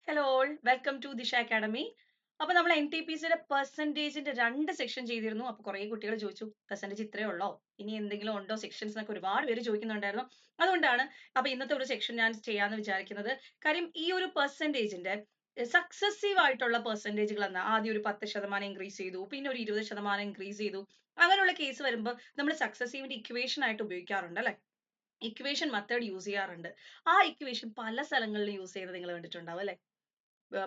Hello all, welcome to ദിശ academy. അപ്പൊ നമ്മൾ NTPCയുടെ പെർസെന്റേജിന്റെ 2 സെക്ഷൻ ചെയ്തിരുന്നു. അപ്പൊ കുറെ കുട്ടികൾ ചോദിച്ചു പെർസെന്റേജ് ഇത്രയേ ഉള്ളോ, ഇനി എന്തെങ്കിലും ഉണ്ടോ സെക്ഷൻസ് എന്നൊക്കെ ഒരുപാട് പേര് ചോദിക്കുന്നുണ്ടായിരുന്നു. അതുകൊണ്ടാണ് അപ്പൊ ഇന്നത്തെ ഒരു സെക്ഷൻ ഞാൻ ചെയ്യാന്ന് വിചാരിക്കുന്നത്. കാര്യം ഈ ഒരു പെർസെന്റേജിന്റെ സക്സസീവ് ആയിട്ടുള്ള പെർസെന്റേജുകൾ എന്നാ ആദ്യം ഒരു 10% ഇൻക്രീസ് ചെയ്തു, പിന്നെ ഒരു 20% ഇൻക്രീസ് ചെയ്തു. അങ്ങനെയുള്ള കേസ് വരുമ്പോൾ നമ്മൾ സക്സസീവിന്റെ ഇക്വേഷൻ ആയിട്ട് ഉപയോഗിക്കാറുണ്ട് അല്ലെ, ഇക്വേഷൻ മെത്തേഡ് യൂസ് ചെയ്യാറുണ്ട്. ആ ഇക്വേഷൻ പല സ്ഥലങ്ങളിൽ യൂസ് ചെയ്യുന്നത് നിങ്ങൾ കണ്ടിട്ടുണ്ടാവും അല്ലെ.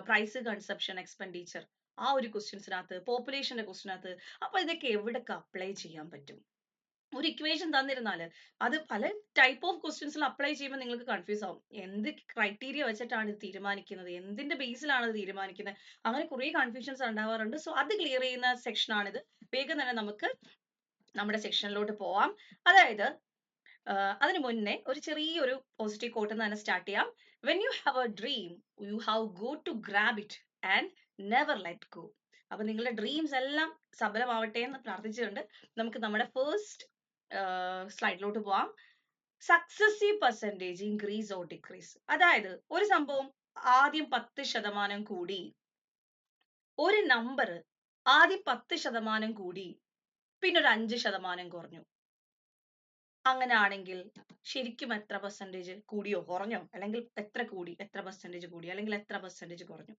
പ്രൈസ്, കൺസപ്ഷൻ, എക്സ്പെൻഡിച്ചർ, ആ ഒരു ക്വസ്റ്റ്യൻസിനകത്ത്, പോപ്പുലേഷന്റെ ക്വസ്റ്റ്യനകത്ത്. അപ്പൊ ഇതൊക്കെ എവിടൊക്കെ അപ്ലൈ ചെയ്യാൻ പറ്റും? ഒരു ഇക്വേഷൻ തന്നിരുന്നാല് അത് പല ടൈപ്പ് ഓഫ് ക്വസ്റ്റ്യൻസിൽ അപ്ലൈ ചെയ്യുമ്പോൾ നിങ്ങൾക്ക് കൺഫ്യൂസ് ആവും. എന്ത് ക്രൈറ്റീരിയ വെച്ചിട്ടാണ് ഇത് തീരുമാനിക്കുന്നത്, എന്തിന്റെ ബേസിലാണ് ഇത് തീരുമാനിക്കുന്നത്, അങ്ങനെ കുറെ കൺഫ്യൂഷൻസ് ഉണ്ടാവാറുണ്ട്. സോ അത് ക്ലിയർ ചെയ്യുന്ന സെക്ഷൻ ആണിത്. വേഗം തന്നെ നമുക്ക് നമ്മുടെ സെക്ഷനിലോട്ട് പോവാം. അതായത് അതിനു മുന്നേ ഒരു ചെറിയൊരു പോസിറ്റീവ് കോട്ട് തന്നെ സ്റ്റാർട്ട് ചെയ്യാം. When you have a dream, you have go to grab it and never let go. അപ്പൊ നിങ്ങളുടെ ഡ്രീംസ് എല്ലാം സഫലമാവട്ടെ എന്ന് പ്രാർത്ഥിച്ചുകൊണ്ട് നമുക്ക് നമ്മുടെ ഫസ്റ്റ് സ്ലൈഡിലോട്ട് പോവാം. Successive percentage increase or decrease. അതായത് ഒരു സംഭവം ആദ്യം 10% കൂടി, ഒരു നമ്പർ ആദ്യം 10% കൂടി, പിന്നെ ഒരു 5% കുറഞ്ഞു. അങ്ങനെ ആണെങ്കിൽ ശരിക്കും എത്ര പെർസെന്റേജ് കൂടിയോ കുറഞ്ഞോ, അല്ലെങ്കിൽ എത്ര കൂടി, എത്ര പെർസെന്റേജ് കൂടി, അല്ലെങ്കിൽ എത്ര പെർസെന്റേജ് കുറഞ്ഞു?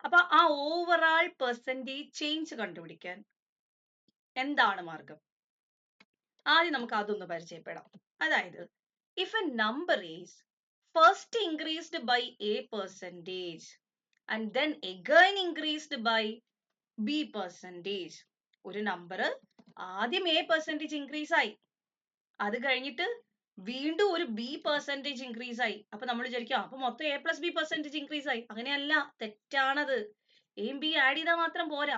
അപ്പൊ ആ ഓവറാൾ പെർസെന്റേജ് ചേഞ്ച് കണ്ടുപിടിക്കാൻ എന്താണ് മാർഗം? ആദ്യം നമുക്ക് അതൊന്ന് പരിചയപ്പെടാം. അതായത് if a number is first increased by a percentage and then again increased by b percentage. ഒരു നമ്പർ ആദ്യം എ പെർസെന്റേജ് ഇൻക്രീസ് ആയി, അത് കഴിഞ്ഞിട്ട് വീണ്ടും ഒരു ബി പെർസെന്റേജ് ഇൻക്രീസ് ആയി. അപ്പൊ നമ്മൾ വിചാരിക്കുക അപ്പൊ മൊത്തം A plus B percentage increase ആയി. അങ്ങനെയല്ല, തെറ്റാണത്. എയും ബി ആഡ് ചെയ്താൽ മാത്രം പോരാ.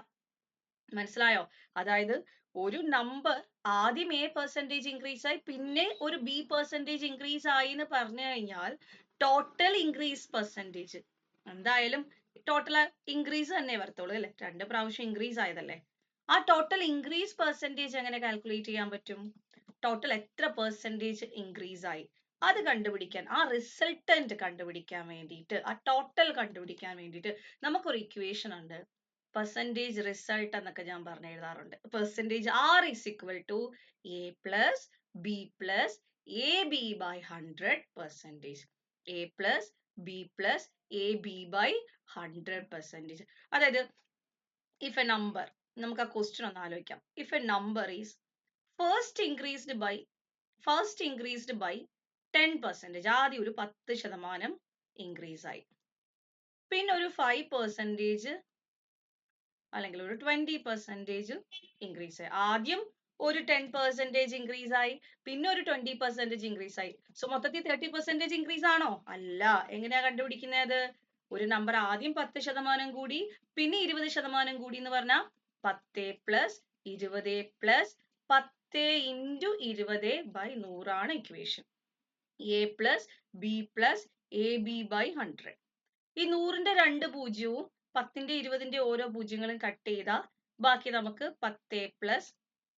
മനസ്സിലായോ? അതായത് ഒരു നമ്പർ ആദ്യം എ പെർസെന്റേജ് ഇൻക്രീസ് ആയി, പിന്നെ ഒരു ബി പെർസെന്റേജ് ഇൻക്രീസ് ആയി എന്ന് പറഞ്ഞു കഴിഞ്ഞാൽ ടോട്ടൽ ഇൻക്രീസ് പെർസെന്റേജ് എന്തായാലും ടോട്ടൽ ഇൻക്രീസ് തന്നെ വരത്തുള്ളൂ അല്ലെ, 2 പ്രാവശ്യം ഇൻക്രീസ് ആയതല്ലേ. ആ ടോട്ടൽ ഇൻക്രീസ് പെർസെന്റേജ് എങ്ങനെ കാൽക്കുലേറ്റ് ചെയ്യാൻ പറ്റും? ടോട്ടൽ എത്ര പെർസെന്റേജ് ഇൻക്രീസ് ആയി അത് കണ്ടുപിടിക്കാൻ, ആ റിസൾട്ടന്റ് കണ്ടുപിടിക്കാൻ വേണ്ടിയിട്ട്, ആ ടോട്ടൽ കണ്ടുപിടിക്കാൻ വേണ്ടിയിട്ട് നമുക്കൊരു ഇക്വേഷൻ ഉണ്ട്. പെർസെന്റേജ് റിസൾട്ട് എന്നൊക്കെ ഞാൻ പറഞ്ഞു എഴുതാറുണ്ട്. Percentage r is equal to a plus b plus a b by 100%. A plus b plus a b by 100%. അതായത് ഇഫ് എ നമ്പർ, നമുക്ക് ആ ക്വസ്റ്റ്യൻ ഒന്ന് ആലോചിക്കാം. If a number is first increased by 10%. ആദ്യം ഒരു 10% ഇൻക്രീസ് ആയി, പിന്നെ ഒരു 5% അല്ലെങ്കിൽ ഒരു 20% ഇൻക്രീസ് ആയി. ആദ്യം ഒരു 10% ഇൻക്രീസ് ആയി, പിന്നെ ഒരു 20% ഇൻക്രീസ് ആയി. സോ മൊത്തത്തിൽ 30% ഇൻക്രീസ് ആണോ? അല്ല. എങ്ങനെയാ കണ്ടുപിടിക്കുന്നത്? ഒരു നമ്പർ ആദ്യം 10% കൂടി, പിന്നെ 20% കൂടി എന്ന് പറഞ്ഞാൽ 10 പ്ലസ് 20 പ്ലസ് 10 ഇൻറ്റു 20 ബൈ 100 ആണ് equation. A plus b plus a b by 100. ഈ 100ന്റെ 2 പൂജ്യവും 10ന്റെ 20ന്റെ ഓരോ പൂജ്യങ്ങളും കട്ട് ചെയ്താൽ ബാക്കി നമുക്ക് 10 പ്ലസ്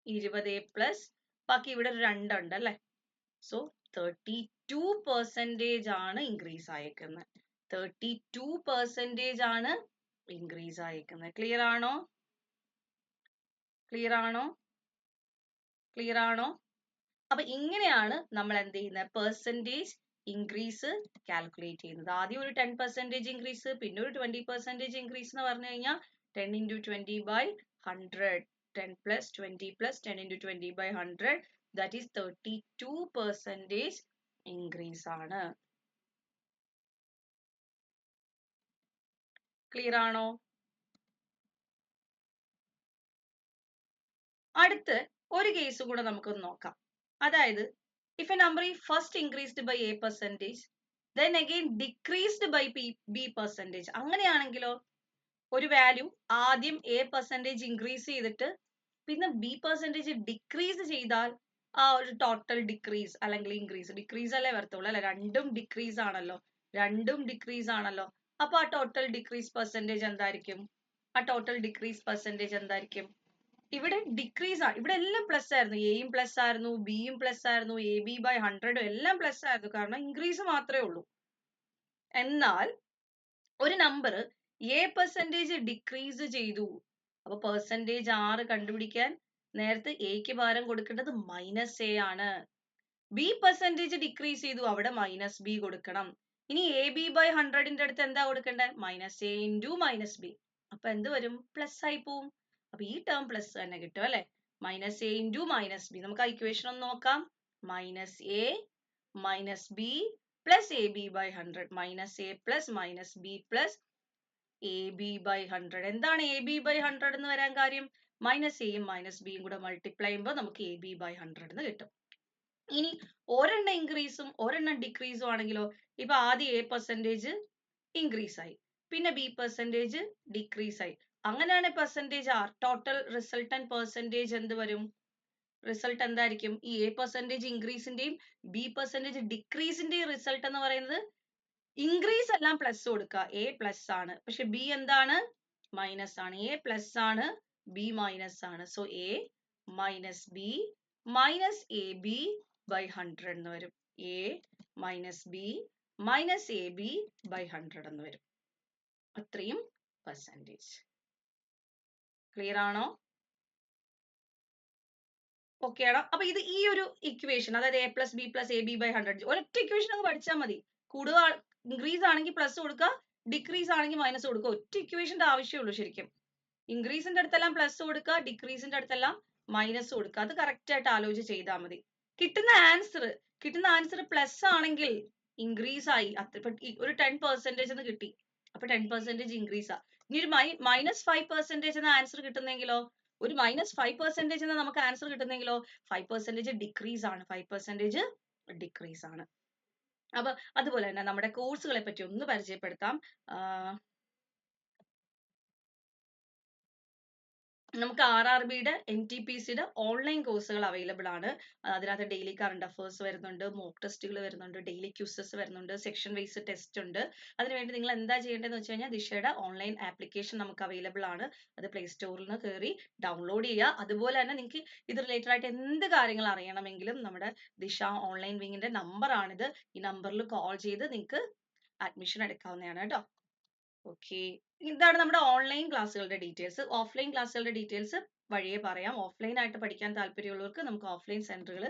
20 പ്ലസ് ബാക്കി ഇവിടെ ഒരു 2 ഉണ്ട് അല്ലെ. സോ 32% ആണ് ഇൻക്രീസ് ആയേക്കുന്നത്. 32% ആണ് ഇൻക്രീസ് ആയേക്കുന്നത്. ക്ലിയർ ആണോ? ക്ലിയർ ആണോ? ക്ലിയർ ആണോ? അപ്പൊ ഇങ്ങനെയാണ് നമ്മൾ എന്ത് ചെയ്യുന്നത്, പെർസെന്റേജ് ഇൻക്രീസ് കാൽക്കുലേറ്റ് ചെയ്യുന്നത്. ആദ്യം ഒരു 10% ഇൻക്രീസ്, പിന്നെ ഒരു 20% ഇൻക്രീസ് എന്ന് പറഞ്ഞു കഴിഞ്ഞാൽ 10 into 20 by 100, 10 plus 20 plus 10 into 20 by 100, that is 32% increase ആണ്. ക്ലിയർ ആണോ? അടുത്ത് ഒരു കേസ് കൂടെ നമുക്കൊന്ന് നോക്കാം. അതായത് if a number is first increased by a percentage then again decreased by b percentage, അങ്ങനെയാണെങ്കിലോ ഒരു വാല്യൂ ആദ്യം a percentage ഇൻക്രീസ് ചെയ്തിട്ട് പിന്നെ b percentage ഡിക്രീസ് ചെയ്താൽ ആ ഒരു ടോട്ടൽ ഡിക്രീസ് അല്ലെങ്കിൽ ഇൻക്രീസ്, ഡിക്രീസ് അല്ലേ വരത്തുള്ളൂ അല്ലെ, രണ്ടും ഡിക്രീസ് ആണല്ലോ, രണ്ടും ഡിക്രീസ് ആണല്ലോ. അപ്പൊ ആ ടോട്ടൽ ഡിക്രീസ് പെർസെന്റേജ് എന്തായിരിക്കും? ആ ടോട്ടൽ ഡിക്രീസ് പെർസെന്റേജ് എന്തായിരിക്കും? ഇവിടെ ഡിക്രീസ് ആണ്, ഇവിടെ എല്ലാം പ്ലസ് ആയിരുന്നു, എയും പ്ലസ് ആയിരുന്നു, ബിയും പ്ലസ് ആയിരുന്നു, എ ബി ബൈ 100 എല്ലാം പ്ലസ് ആയിരുന്നു, കാരണം ഇൻക്രീസ് മാത്രമേ ഉള്ളൂ. എന്നാൽ ഒരു നമ്പർ a% ഡിക്രീസ് ചെയ്തു. അപ്പൊ പെർസെന്റേജ് 6 കണ്ടുപിടിക്കാൻ നേരത്തെ എക്ക് പകരം കൊടുക്കേണ്ടത് -a ആണ്. b% ഡിക്രീസ് ചെയ്തു, അവിടെ -b കൊടുക്കണം. ഇനി ab/100ന്റെ അടുത്ത് എന്താ കൊടുക്കണ്ടേ? -a into -b. അപ്പൊ എന്ത് വരും? പ്ലസ് ആയി പോവും. അപ്പൊ ഈ ടേം പ്ലസ് തന്നെ കിട്ടും അല്ലെ? -a into -b. നമുക്ക് ആ ഇക്വേഷൻ ഒന്ന് നോക്കാം. -a -b plus ab/100 -a plus -b plus ab/100. എന്താണ് ab/100 എന്ന് വരാൻ കാര്യം? -aയും -bയും കൂടെ മൾട്ടിപ്ലൈ ചെയ്യുമ്പോൾ നമുക്ക് ab/100 എന്ന് കിട്ടും. ഇനി ഒരെണ്ണം ഇൻക്രീസും ഒരെണ്ണം ഡിക്രീസും ആണെങ്കിലോ? ഇപ്പൊ ആദ്യം a% ഇൻക്രീസ് ആയി, പിന്നെ b% ഡിക്രീസ് ആയി. അങ്ങനെയാണ് പെർസെന്റേജ് ടോട്ടൽ റിസൾട്ടന്റ് പെർസെന്റേജ് എന്ത് വരും? റിസൾട്ട് എന്തായിരിക്കും? ഈ a% ഇൻക്രീസിന്റെയും b% ഡിക്രീസിന്റെയും റിസൾട്ട് എന്ന് പറയുന്നത്, ഇൻക്രീസ് എല്ലാം പ്ലസ് കൊടുക്കുക, a പ്ലസ് ആണ്, പക്ഷെ b എന്താണ്? മൈനസ് ആണ്. a പ്ലസ് ആണ്, b മൈനസ് ആണ്. So a minus b minus ab/100 എന്ന് വരും. a minus b minus ab/100 എന്ന് വരും. അത്രയും പെർസെന്റേജ്. ക്ലിയർ ആണോ? ഓക്കെ ആണോ? അപ്പൊ ഇത് ഈ ഒരു ഇക്വേഷൻ, അതായത് a plus b plus ab/100 ഒരൊറ്റ ഇക്വേഷൻ അങ്ങ് പഠിച്ചാൽ മതി. കൂടുതൽ ഇൻക്രീസ് ആണെങ്കിൽ പ്ലസ് കൊടുക്കുക, ഡിക്രീസ് ആണെങ്കിൽ മൈനസ് കൊടുക്കുക. ഒറ്റ ഇക്വേഷന്റെ ആവശ്യമുള്ളൂ ശരിക്കും. ഇൻക്രീസിന്റെ അടുത്തെല്ലാം പ്ലസ് കൊടുക്കുക, ഡിക്രീസിന്റെ അടുത്തെല്ലാം മൈനസ് കൊടുക്കുക. അത് കറക്റ്റ് ആയിട്ട് ആലോചിച്ച് ചെയ്താൽ മതി. കിട്ടുന്ന ആൻസർ പ്ലസ് ആണെങ്കിൽ ഇൻക്രീസ് ആയി, ഒരു 10% എന്ന് കിട്ടി, അപ്പൊ 10% ഇൻക്രീസ് ആ. ഇനി ഒരു -5% എന്ന ആൻസർ കിട്ടുന്നെങ്കിലോ? ഒരു -5% എന്ന് നമുക്ക് ആൻസർ കിട്ടുന്നെങ്കിലോ? 5% ഡിക്രീസ് ആണ്, 5% ഡിക്രീസ് ആണ്. അപ്പൊ അതുപോലെ തന്നെ നമ്മുടെ കോഴ്സുകളെ പറ്റി ഒന്ന് പരിചയപ്പെടുത്താം. നമുക്ക് RRBയുടെ NTPCയുടെ ഓൺലൈൻ കോഴ്സുകൾ അവൈലബിൾ ആണ്. അതിനകത്ത് ഡെയിലി കറണ്ട് അഫേഴ്സ് വരുന്നുണ്ട്, മോക്ക് ടെസ്റ്റുകൾ വരുന്നുണ്ട്, ഡെയിലി ക്യൂസസ് വരുന്നുണ്ട്, സെക്ഷൻ വൈസ് ടെസ്റ്റ് ഉണ്ട്. അതിനുവേണ്ടി നിങ്ങൾ എന്താ ചെയ്യേണ്ടതെന്ന് വെച്ച് കഴിഞ്ഞാൽ ദിശയുടെ ഓൺലൈൻ ആപ്ലിക്കേഷൻ നമുക്ക് അവൈലബിൾ ആണ്. അത് പ്ലേ സ്റ്റോറിൽ നിന്ന് കയറി ഡൗൺലോഡ് ചെയ്യുക. അതുപോലെ തന്നെ നിങ്ങൾക്ക് ഇത് റിലേറ്റഡ് ആയിട്ട് എന്ത് കാര്യങ്ങൾ അറിയണമെങ്കിലും നമ്മുടെ ദിശ ഓൺലൈൻ വിങ്ങിന്റെ നമ്പർ ആണിത്. ഈ നമ്പറിൽ കോൾ ചെയ്ത് നിങ്ങൾക്ക് അഡ്മിഷൻ എടുക്കാവുന്നതാണ് കേട്ടോ. ഓക്കെ, ഇതാണ് നമ്മുടെ ഓൺലൈൻ ക്ലാസ്സുകളുടെ ഡീറ്റെയിൽസ്. ഓഫ്ലൈൻ ക്ലാസ്സുകളുടെ ഡീറ്റെയിൽസ് വഴിയെ പറയാം. ഓഫ്ലൈൻ ആയിട്ട് പഠിക്കാൻ താല്പര്യമുള്ളവർക്ക് നമുക്ക് ഓഫ്ലൈൻ സെന്ററുകൾ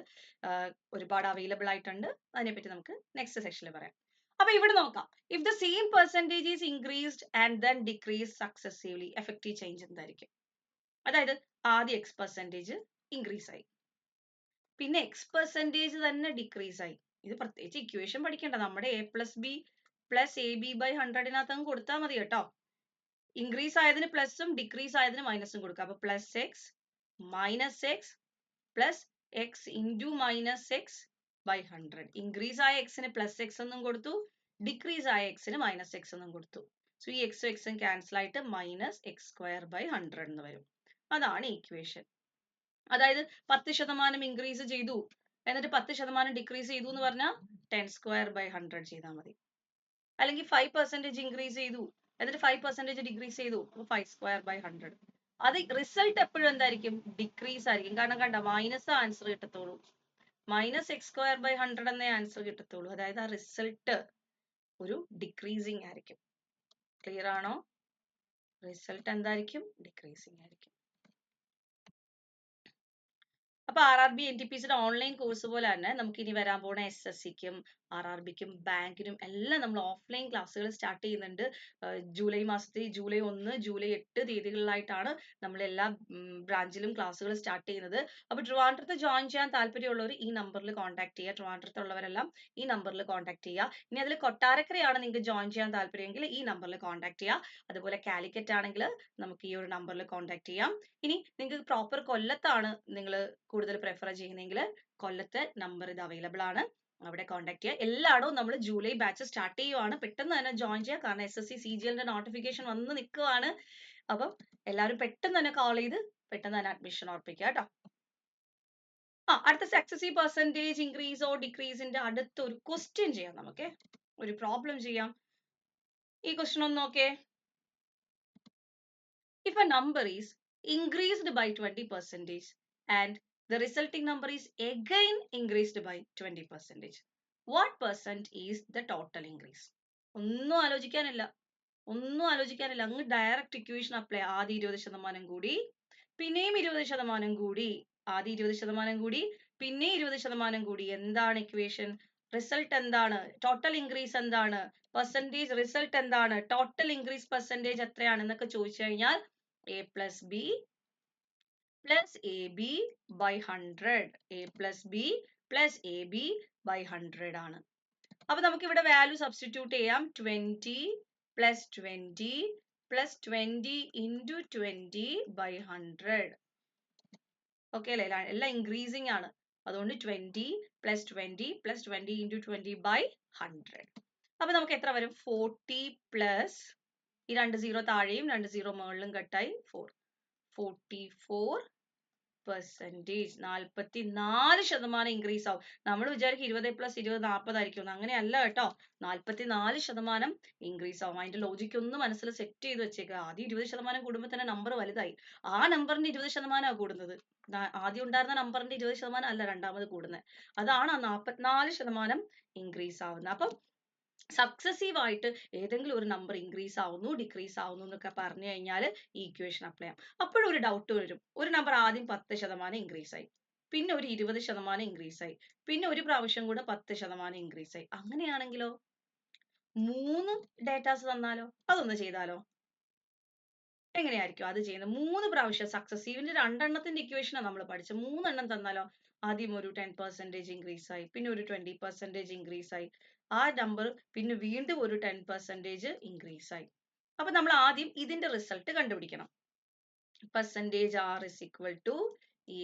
ഒരുപാട് അവൈലബിൾ ആയിട്ടുണ്ട്. അതിനെപ്പറ്റി നമുക്ക് നെക്സ്റ്റ് സെക്ഷനിൽ പറയാം. അപ്പൊ ഇവിടെ നോക്കാം. If the same percentage is increased and then decrease successively, effective change എന്തായിരിക്കും? അതായത് ആദ്യം x% ഇൻക്രീസ് ആയി, പിന്നെ x% തന്നെ ഡിക്രീസ് ആയി. ഇത് പ്രത്യേകിച്ച് ഇക്വേഷൻ പഠിക്കേണ്ട, നമ്മുടെ a plus b plus ab/100 അങ്ങ് കൊടുത്താൽ മതി കേട്ടോ. ഇൻക്രീസ് ആയതിന് പ്ലസും ഡിക്രീസ് ആയതിന് മൈനസും കൊടുക്കുക. അപ്പൊ plus x minus x plus x into minus x by 100. Increase ആയ എക്സിന് പ്ലസ് എക്സ് എന്നും കൊടുത്തു, ഡിക്രീസ് ആയ എക്സിന് മൈനസ് എക്സ് എന്നും കൊടുത്തു. സോ ഈ എക്സും എക്സും ക്യാൻസൽ ആയിട്ട് -x²/100 എന്ന് വരും. അതാണ് ഇക്വേഷൻ. അതായത് 10% ഇൻക്രീസ് ചെയ്തു എന്നിട്ട് 10% ഡിക്രീസ് ചെയ്തു എന്ന് പറഞ്ഞാൽ 10²/100 ചെയ്താൽ മതി. അല്ലെങ്കിൽ 5% ഇൻക്രീസ് ചെയ്തു എന്നിട്ട് 5% ഡിക്രീസ് ചെയ്തു, 5²/100. അത് റിസൾട്ട് എപ്പോഴും എന്തായിരിക്കും? ഡിക്രീസ് ആയിരിക്കും. കാരണം കണ്ട, മൈനസ് ആൻസർ കിട്ടത്തുള്ളൂ, -x²/100 എന്നേ ആൻസർ കിട്ടത്തുള്ളൂ. അതായത് ആ റിസൾട്ട് ഒരു ഡിക്രീസിങ് ആയിരിക്കും. ക്ലിയർ ആണോ? റിസൾട്ട് എന്തായിരിക്കും? ഡിക്രീസിങ് ആയിരിക്കും. അപ്പൊ RRB NTPCയുടെ ഓൺലൈൻ കോഴ്സ് പോലെ തന്നെ നമുക്ക് ഇനി വരാൻ പോണ SSCക്കും RRBക്കും ബാങ്കിനും എല്ലാം നമ്മൾ ഓഫ്ലൈൻ ക്ലാസ്സുകൾ സ്റ്റാർട്ട് ചെയ്യുന്നുണ്ട്. ജൂലൈ മാസത്തിൽ ജൂലൈ 1, ജൂലൈ 8 തീയതികളിലായിട്ടാണ് നമ്മൾ എല്ലാ ബ്രാഞ്ചിലും ക്ലാസ്സുകൾ സ്റ്റാർട്ട് ചെയ്യുന്നത്. അപ്പൊ ട്രിവാൻഡ്രത്ത് ജോയിൻ ചെയ്യാൻ താല്പര്യമുള്ളവർ ഈ നമ്പറിൽ കോൺടാക്ട് ചെയ്യുക. ട്രിവാൻഡ്രത്തുള്ളവരെല്ലാം ഈ നമ്പറിൽ കോൺടാക്ട് ചെയ്യുക. ഇനി അതിൽ കൊട്ടാരക്കരയാണ് നിങ്ങൾക്ക് ജോയിൻ ചെയ്യാൻ താല്പര്യമെങ്കിൽ ഈ നമ്പറിൽ കോൺടാക്ട് ചെയ്യുക. അതുപോലെ കാലിക്കറ്റ് ആണെങ്കിൽ നമുക്ക് ഈ ഒരു നമ്പറിൽ കോൺടാക്ട് ചെയ്യാം. ഇനി നിങ്ങൾക്ക് പ്രോപ്പർ കൊല്ലത്താണ് നിങ്ങൾ കൂടുതൽ പ്രിഫർ ചെയ്യുന്നെങ്കിൽ കൊല്ലത്തെ നമ്പർ ഇത് അവൈലബിൾ ആണ്, അവിടെ കോൺടാക്ട് ചെയ്യുക. എല്ലായിടവും നമ്മൾ ജൂലൈ ബാച്ച് സ്റ്റാർട്ട് ചെയ്യുവാണ്. പെട്ടെന്ന് തന്നെ ജോയിൻ ചെയ്യുക, കാരണം SSC CGLന്റെ നോട്ടിഫിക്കേഷൻ വന്ന് നിൽക്കുവാണ്. അപ്പം എല്ലാവരും പെട്ടെന്ന് തന്നെ കോൾ ചെയ്ത് പെട്ടെന്ന് തന്നെ അഡ്മിഷൻ ഉറപ്പിക്കുക കേട്ടോ. അടുത്ത സക്സസീവ് പെർസെന്റേജ് ഇൻക്രീസോ ഡിക്രീസിന്റെ അടുത്ത ഒരു ക്വസ്റ്റ്യൻ ചെയ്യാം. നമുക്ക് ഒരു പ്രോബ്ലം ചെയ്യാം. ഈ ക്വസ്റ്റ്യൻ ഒന്ന് നോക്കേ. If a number is increased by 20% and the resulting number is again increased by 20%, what percent is the total increase? ഒന്നും ആലോചിക്കാനില്ല, ഒന്നും ആലോചിക്കാനില്ല, അങ്ങ് ഡയറക്റ്റ് ഇക്വേഷൻ അപ്ലൈ. ആദ്യം 20% കൂടി, പിന്നെയും 20% കൂടി, ആദ്യം 20% കൂടി, പിന്നെ 20% കൂടി. എന്താണ് ഇക്വേഷൻ? റിസൾട്ട് എന്താണ്? ടോട്ടൽ ഇൻക്രീസ് എന്താണ്? പെർസെന്റേജ് റിസൾട്ട് എന്താണ്? ടോട്ടൽ ഇൻക്രീസ് പെർസെന്റേജ് എത്രയാണ് എന്നൊക്കെ ചോദിച്ചു കഴിഞ്ഞാൽ a plus b plus ab by 100. a plus b plus ab by 100 ആണ്. അപ്പൊ നമുക്ക് ഇവിടെ വാല്യൂ സബ്സ്റ്റിറ്റ്യൂട്ട് ചെയ്യാം. 20 plus 20 plus 20 into 20 by 100. Okay അല്ലേ? എല്ലാം ഇൻക്രീസിങ് ആണ്. അതുകൊണ്ട് 20 plus 20 plus 20 into 20 by 100. അപ്പൊ നമുക്ക് എത്ര വരും? 40 plus ഈ 2 0 താഴെയും 2 0 മുകളിലും കട്ടായി 4. 44%. 44% ഇൻക്രീസ് ആവും. നമ്മൾ വിചാരിക്കും 20 plus 20 40 ആയിരിക്കും. അങ്ങനെയല്ല കേട്ടോ. 44% ഇൻക്രീസ് ആവും. അതിന്റെ ലോജിക് ഒന്ന് മനസ്സിൽ സെറ്റ് ചെയ്ത് വെച്ചേക്കുക. ആദ്യം 20% കൂടുമ്പോൾ തന്നെ നമ്പർ വലുതായി. ആ നമ്പറിന്റെ 20% കൂടുന്നത്. ആദ്യം ഉണ്ടായിരുന്ന നമ്പറിന്റെ 20% അല്ല രണ്ടാമത് കൂടുന്നത്. അതാണ് ആ 44% ഇൻക്രീസ് ആവുന്നത്. അപ്പം സക്സസീവ് ആയിട്ട് ഏതെങ്കിലും ഒരു നമ്പർ ഇൻക്രീസ് ആവുന്നു, ഡിക്രീസ് ആവുന്നു എന്നൊക്കെ പറഞ്ഞു കഴിഞ്ഞാൽ ഈ ഇക്വേഷൻ അപ്ലൈ ചെയ്യാം. അപ്പോഴും ഒരു ഡൗട്ട് വരും. ഒരു നമ്പർ ആദ്യം 10% ഇൻക്രീസ് ആയി, പിന്നെ ഒരു 20% ഇൻക്രീസ് ആയി, പിന്നെ ഒരു പ്രാവശ്യം കൂടെ 10% ഇൻക്രീസ് ആയി. അങ്ങനെയാണെങ്കിലോ 3 ഡേറ്റാസ് തന്നാലോ? അതൊന്ന് ചെയ്താലോ? എങ്ങനെയായിരിക്കും അത് ചെയ്യുന്നത്? 3 പ്രാവശ്യം സക്സസീവിന്റെ 2 എണ്ണത്തിന്റെ ഇക്വേഷനാണ് നമ്മൾ പഠിച്ചത്. 3 എണ്ണം തന്നാലോ? ആദ്യം ഒരു 10% ഇൻക്രീസ് ആയി, പിന്നെ ഒരു 20% ഇൻക്രീസ് ആയി, ആ നമ്പർ പിന്നെ വീണ്ടും ഒരു 10% ഇൻക്രീസ് ആയി. അപ്പൊ നമ്മൾ ആദ്യം ഇതിന്റെ റിസൾട്ട് കണ്ടുപിടിക്കണം. Percentage R is equal to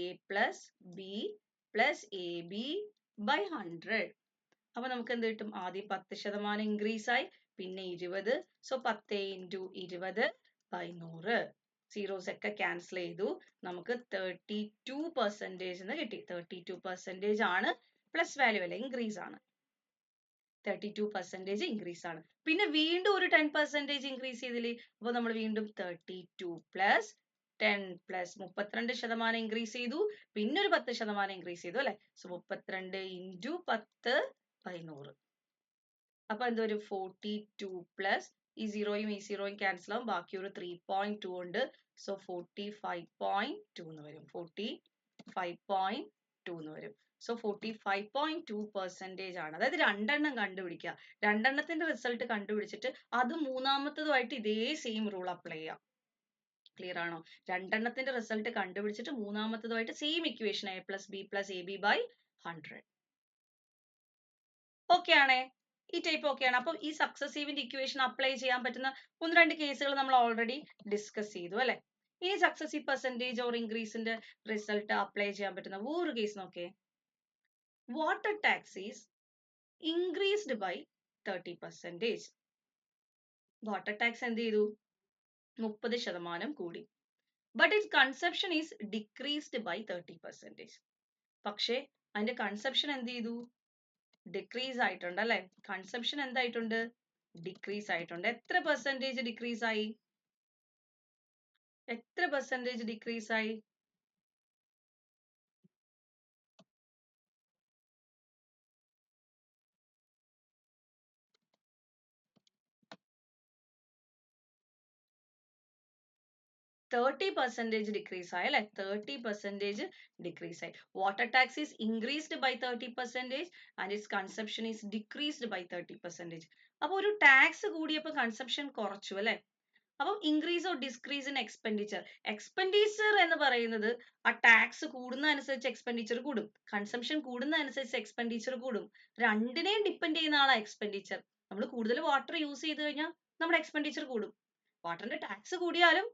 A plus B plus AB by 100. അപ്പൊ നമുക്ക് എന്ത് കിട്ടും? ആദ്യം 10% ഇൻക്രീസ് ആയി, പിന്നെ 20. So 10 into 20 by 100. സീറോസ് ഒക്കെ ക്യാൻസൽ ചെയ്തു. നമുക്ക് 32% എന്ന് കിട്ടി. 32% ആണ്. പ്ലസ് വാല്യൂ അല്ല, ഇൻക്രീസ് ആണ്. 32% ഇൻക്രീസ് ആണ്. പിന്നെ വീണ്ടും ഒരു 10% ഇൻക്രീസ് ചെയ്തില്ലേ? അപ്പൊ നമ്മൾ വീണ്ടും 32 plus 10 plus 32% ഇൻക്രീസ് ചെയ്തു. പിന്നെ ഒരു 10% ഇൻക്രീസ് ചെയ്തു അല്ലെ? So 32 into 10 by 100. അപ്പൊ എന്ത് വരും? 42 plus ഈ സീറോയും ഈ സീറോയും ക്യാൻസൽ ആവും. ബാക്കി ഒരു 3.2 ഉണ്ട്. സോ 45.2 എന്ന് വരും. 45.2 എന്ന് വരും. സോ 45.2% ആണ്. അതായത് രണ്ടെണ്ണം കണ്ടുപിടിക്കുക. രണ്ടെണ്ണത്തിന്റെ റിസൾട്ട് കണ്ടുപിടിച്ചിട്ട് അത് മൂന്നാമത്തതുമായിട്ട് ഇതേ സെയിം റൂൾ അപ്ലൈ ചെയ്യാം. ക്ലിയർ ആണോ? രണ്ടെണ്ണത്തിന്റെ റിസൾട്ട് കണ്ടുപിടിച്ചിട്ട് മൂന്നാമത്തതുമായിട്ട് same equation A plus B plus AB by 100. Okay ആണേ? ഈ ടൈപ്പ് ഓക്കെയാണ്. അപ്പം ഈ സക്സസീവിന്റെ ഇക്വേഷൻ അപ്ലൈ ചെയ്യാൻ പറ്റുന്ന 1-2 കേസുകൾ നമ്മൾ ഓൾറെഡി ഡിസ്കസ് ചെയ്തു അല്ലെ? ഇനി സക്സസീവ് പെർസെന്റേജ് ഓർ ഇൻക്രീസിന്റെ റിസൾട്ട് അപ്ലൈ ചെയ്യാൻ പറ്റുന്ന വേറൊരു കേസ് നോക്കേ. Water tax is increased by 30%. Water tax എന്ത് ചെയ്തു? 30% കൂടി. But its consumption is decreased by 30%. പക്ഷേ അതിന്റെ കൺസപ്ഷൻ എന്ത് ചെയ്തു? ഡിക്രീസ് ആയിട്ടുണ്ട് അല്ലെ? കൺസംഷൻ എന്തായിട്ടുണ്ട്? ഡിക്രീസ് ആയിട്ടുണ്ട്. എത്ര പെർസെന്റേജ് ഡിക്രീസ് ആയി? എത്ര പെർസെന്റേജ് ഡിക്രീസ് ആയി? 30% ഡിക്രീസ് ആയി അല്ലെ? 30% ഡിക്രീസ് ആയി. Water tax is increased by 30% and its consumption is decreased by 30%. അപ്പൊ ഒരു ടാക്സ് കൂടിയപ്പോൾ കൺസംഷൻ കുറച്ചു അല്ലെ? അപ്പം increase or decrease in expenditure. Expenditure എന്ന് പറയുന്നത് ആ ടാക്സ് കൂടുന്നതനുസരിച്ച് എക്സ്പെൻഡിച്ചർ കൂടും, കൺസംഷൻ കൂടുന്നതനുസരിച്ച് എക്സ്പെൻഡിച്ചർ കൂടും. രണ്ടിനെയും ഡിപ്പെൻഡ് ചെയ്യുന്ന ആളാ എക്സ്പെൻഡിച്ചർ. നമ്മൾ കൂടുതൽ വാട്ടർ യൂസ് ചെയ്ത് കഴിഞ്ഞാൽ നമ്മുടെ എക്സ്പെൻഡിച്ചർ കൂടും. വാട്ടറിന്റെ ടാക്സ് കൂടിയാലും,